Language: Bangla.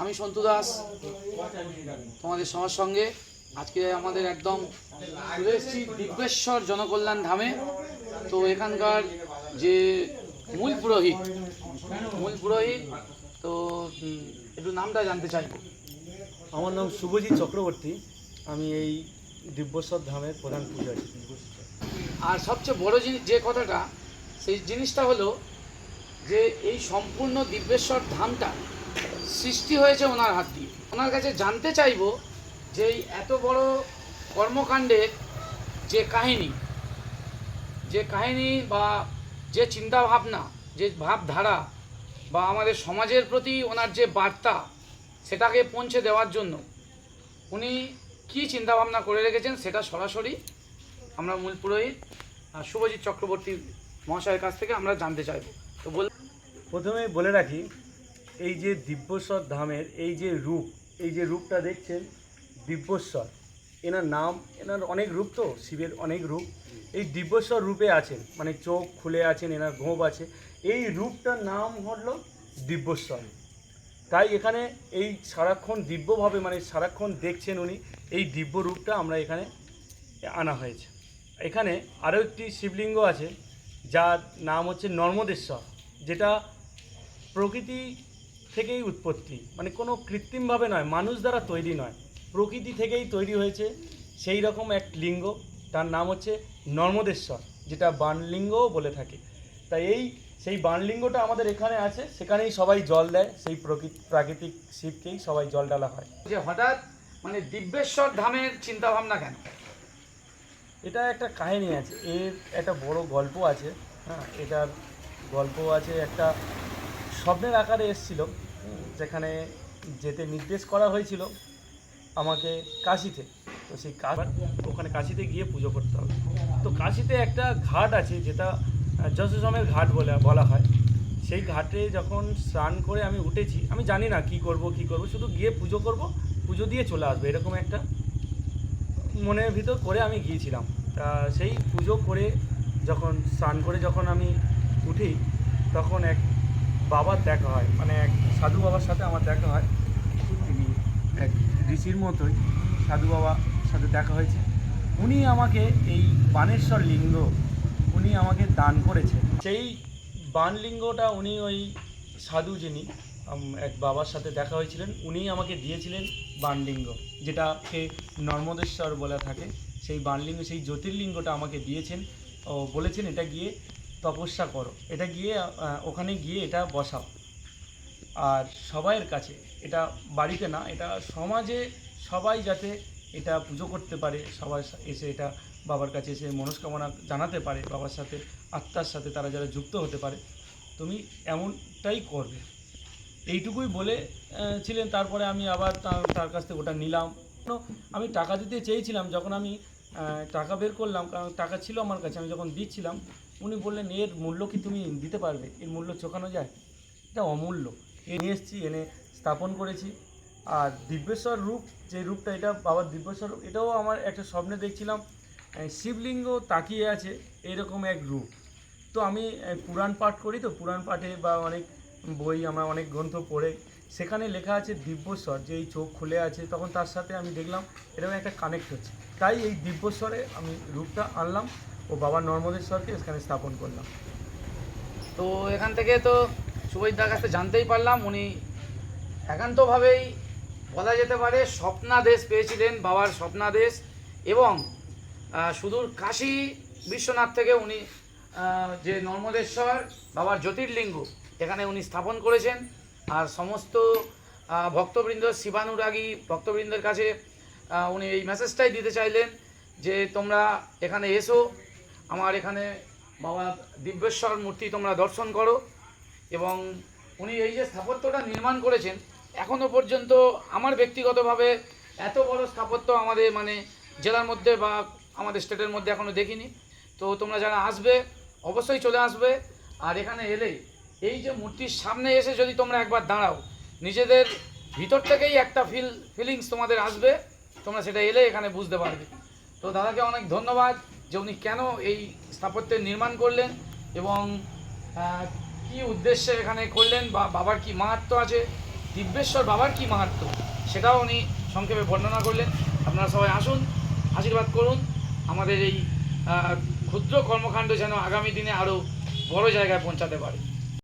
আমি সন্তু দাস তোমাদের সবার সঙ্গে আজকে আমাদের একদম চলে এসেছি দিব্যেশ্বর জনকল্যাণ ধামে। তো এখানকার যে মূল পুরোহিত তো একটু নামটা জানতে চাইব। আমার নাম শুভজিৎ চক্রবর্তী, আমি এই দিব্যেশ্বর ধামের প্রধান পূজারী। আর সবচেয়ে বড় জিনিস যে কথাটা, সেই জিনিসটা হলো যে এই সম্পূর্ণ দিব্যেশ্বর ধামটা সৃষ্টি হয়েছে ওনার হাত দিয়ে। ওনার কাছে জানতে চাইব যে এই এত বড় কর্মকাণ্ডের যে কাহিনী বা যে চিন্তা ভাবনা, যে ভাবধারা বা আমাদের সমাজের প্রতি ওনার যে বার্তা, সেটাকে পৌঁছে দেওয়ার জন্য উনি কী চিন্তাভাবনা করে রেখেছেন, সেটা সরাসরি আমরা মূল পুরোহিত শুভজিৎ চক্রবর্তী মহাশয়ের কাছ থেকে আমরা জানতে চাইব। তো প্রথমে বলে রাখি, এই যে দিব্যেশ্বর ধামের এই যে রূপটা দেখছেন দিব্যেশ্বর, এনার নাম, এনার অনেক রূপ, তো শিবের অনেক রূপ। এই দিব্যেশ্বর রূপে আছেন, মানে চোখ খুলে আছেন, এনার গোঁফ আছে, এই রূপটার নাম হলো দিব্যেশ্বর। তাই এখানে এই সারাক্ষণ দিব্যভাবে, মানে সারাক্ষণ দেখছেন উনি, এই দিব্য রূপটা আমরা এখানে আনা হয়েছে। এখানে আরও একটি শিবলিঙ্গ আছে যার নাম হচ্ছে নর্মদেশ্বর, যেটা প্রকৃতি থেকেই উৎপত্তি, মানে কোনো কৃত্রিমভাবে নয়, মানুষ দ্বারা তৈরি নয়, প্রকৃতি থেকেই তৈরি হয়েছে সেই রকম এক লিঙ্গ। তার নাম হচ্ছে নর্মদেশ্বর, যেটা বাণলিঙ্গও বলে থাকে। তাই সেই বাণলিঙ্গটা আমাদের এখানে আছে, সেখানেই সবাই জল দেয়, সেই প্রাকৃতিক শিবকেই সবাই জল ডালা হয়। যে হঠাৎ মানে দিব্যেশ্বর ধামের চিন্তা ভাবনা কেন? এটা একটা কাহিনী আছে, এর একটা বড় গল্প আছে। হ্যাঁ, এটার গল্প আছে। একটা স্বপ্নের আকারে এসেছিল, যেখানে যেতে নির্দেশ করা হয়েছিল আমাকে কাশিতে। তো সেই ওখানে কাশিতে গিয়ে পুজো করতে হবে। তো কাশিতে একটা ঘাট আছে, যেটা যশোজমের ঘাট বলা হয়। সেই ঘাটে যখন স্নান করে আমি উঠেছি, আমি জানি না কী করব, শুধু গিয়ে পুজো করব, পুজো দিয়ে চলে আসবে, এরকম একটা মনের ভিতর করে আমি গিয়েছিলাম। তা সেই পুজো করে যখন স্নান করে যখন আমি উঠি, তখন এক বাবার দেখা হয়, মানে এক সাধু বাবার সাথে আমার দেখা হয়। তিনি এক ঋষির মতোই, সাধু বাবার সাথে দেখা হয়েছে। উনি আমাকে এই বাণেশ্বর লিঙ্গ উনি আমাকে দান করেছে। সেই বাণলিঙ্গটা উনি, ওই সাধু যিনি এক বাবার সাথে দেখা হয়েছিলেন, উনিই আমাকে দিয়েছিলেন বাণলিঙ্গ, যেটাকে নর্মদেশ্বর বলা থাকে। সেই বাণলিঙ্গ, সেই জ্যোতির্লিঙ্গটা আমাকে দিয়েছেন ও বলেছেন এটা গিয়ে তপস্যা করো, এটা গিয়ে ওখানে গিয়ে এটা বসাও। আর সবাইয়ের কাছে, এটা বাড়িতে না, এটা সমাজে সবাই যাতে এটা পুজো করতে পারে, সবাই এসে এটা বাবার কাছে এসে মনস্কামনা জানাতে পারে, বাবার সাথে, আত্মার সাথে তারা যারা যুক্ত হতে পারে, তুমি এমনটাই করবে, এইটুকুই বলে ছিলেন। তারপরে আমি আবার তার কাছ থেকে ওটা নিলাম। আমি টাকা দিতে চেয়েছিলাম, যখন আমি টাকা বের করলাম, কারণ টাকা ছিল আমার কাছে, আমি যখন দিচ্ছিলাম, উনি বললেন এর মূল্য কি তুমি দিতে পারবে, এর মূল্য চোখানো যায়, এটা অমূল্য। নিয়ে এসেছি, এনে স্থাপন করেছি। আর দিব্যেশ্বর রূপ, যে রূপটা, এটা বাবার দিব্যেশ্বর, এটাও আমার একটা স্বপ্নে দেখছিলাম, শিবলিঙ্গ তাকিয়ে আছে এরকম এক রূপ। তো আমি পুরাণ পাঠ করি, তো পুরাণ পাঠে বা অনেক বই, আমরা অনেক গ্রন্থ পড়ে, সেখানে লেখা আছে দিব্যেশ্বর, যে এই চোখ খুলে আছে, তখন তার সাথে আমি দেখলাম এরকম একটা কানেক্ট হচ্ছে। তাই এই দিব্যেশ্বরে আমি রূপটা আনলাম ও বাবা নর্মদেশ্বরকে এখানে স্থাপন করলাম। তো এখান থেকে তো শুভজিৎদার কাছে জানতেই পারলাম উনি একান্তভাবেই বলা যেতে পারে স্বপ্নাদেশ পেয়েছিলেন, বাবার স্বপ্নাদেশ, এবং সুদূর কাশী বিশ্বনাথ থেকে উনি যে নর্মদেশ্বর বাবার জ্যোতির্লিঙ্গ এখানে উনি স্থাপন করেছেন। আর সমস্ত ভক্তবৃন্দ, শিবানুরাগী ভক্তবৃন্দের কাছে উনি এই মেসেজটাই দিতে চাইলেন যে তোমরা এখানে এসো, আমার এখানে বাবা দিব্যেশ্বর মূর্তি তোমরা দর্শন করো। এবং উনি এই যে স্থাপত্যটা নির্মাণ করেছেন, এখনও পর্যন্ত আমার ব্যক্তিগতভাবে এত বড় স্থাপত্য আমাদের মানে জেলার মধ্যে বা আমাদের স্টেটের মধ্যে এখনও দেখিনি। তো তোমরা যারা আসবে অবশ্যই চলে আসবে। আর এখানে এলেই এই যে মূর্তির সামনে এসে যদি তোমরা একবার দাঁড়াও, নিজেদের ভিতর থেকেই একটা ফিলিংস তোমাদের আসবে, তোমরা সেটা এলে এখানে বুঝতে পারবে। তো দাদাকে অনেক ধন্যবাদ যে উনি কেন এই স্থাপত্যের নির্মাণ করলেন এবং কী উদ্দেশ্যে এখানে করলেন বা বাবার কী মাহাত্ম্য আছে, দিব্যেশ্বর বাবার কী মাহাত্ম্য সেটাও উনি সংক্ষেপে বর্ণনা করলেন। আপনারা সবাই আসুন, আশীর্বাদ করুন আমাদের এই ক্ষুদ্র কর্মকাণ্ড যেন আগামী দিনে আরও বড় জায়গায় পৌঁছাতে পারে।